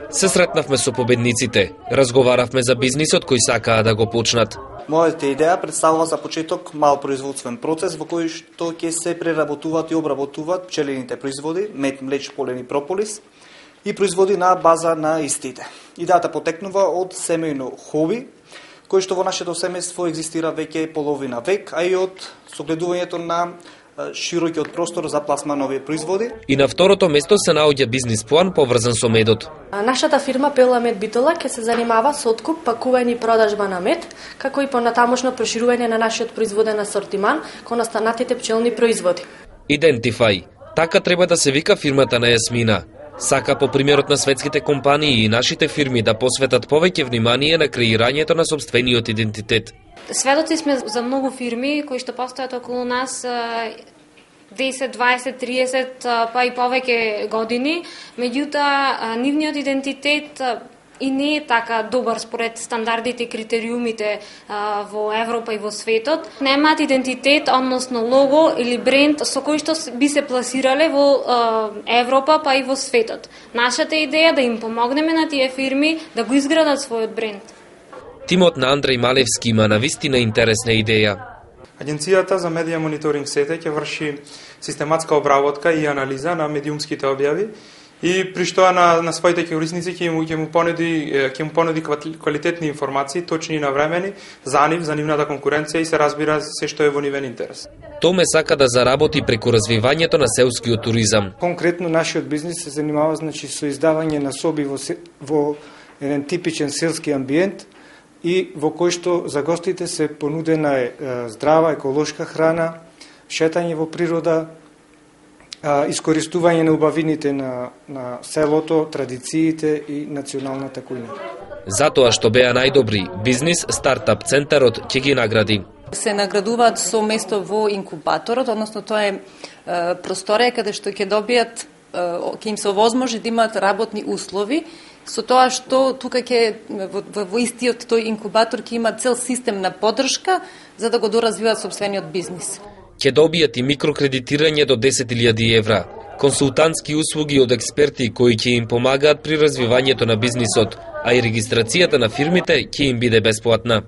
Се сретнавме со победниците, разговаравме за бизнисот кој сакаа да го почнат. Мојата идеја представува за почеток мал производствен процес во кој што ќе се преработуваат и обработуваат пчелените производи, мед, млеч, полен и прополис и производи на база на истите. Идејата потекнува од семејно хоби, кој што во нашето семејство екзистира веќе половина век, а и од согледувањето на широкиот простор за пласма нови производи. И на второто место се наоѓа бизнис план поврзан со медот. Нашата фирма Пела Мед Битола ќе се занимава со откуп, пакување и продажба на мед, како и понатамошно проширување на нашиот производен асортиман кон останатите пчелни производи. Identify. Така треба да се вика фирмата на Јасмина. Сака по примерот на светските компании и нашите фирми да посветат повеќе внимание на креирањето на сопствениот идентитет. Сведоци сме за многу фирми кои што постојат околу нас 10, 20, 30 па и повеќе години, меѓутоа нивниот идентитет и не е така добар според стандардите и критериумите во Европа и во светот. Немаат идентитет, односно лого или бренд со кој што би се пласирале во Европа па и во светот. Нашата идеја е да им помогнеме на тие фирми да го изградат својот бренд. Тимот на Андреј Малевски има навистина интересна идеја. Агенцијата за медија мониторинг СЕТЕ ќе врши систематска обработка и анализа на медиумските објави и при што на своите корисници ќе му понуди квалитетни информации, точни и навремени за нив, за нивната конкуренција и се разбира се што е во нивен интерес. Томе сака да заработи преку развивањето на селскиот туризам. Конкретно нашиот бизнис се занимава со издавање на соби во еден типичен селски амбиент и во кој што за гостите се понудена е здрава еколошка храна, шетање во природа, искористување на убавините на селото, традициите и националната кујна. Затоа што беа најдобри, бизнис стартап центарот ќе ги награди. Се наградуваат со место во инкубаторот, односно тоа е просторија каде што ќе добијат, ќе им се овозможи да имаат работни услови, со тоа што тука ќе во истиот тој инкубатор ќе има цел систем на поддршка за да го доразвиваат сопствениот бизнис. Ќе добијат и микрокредитирање до 10.000 евра, консултантски услуги од експерти кои ќе им помагаат при развивањето на бизнисот, а и регистрацијата на фирмите ќе им биде бесплатна.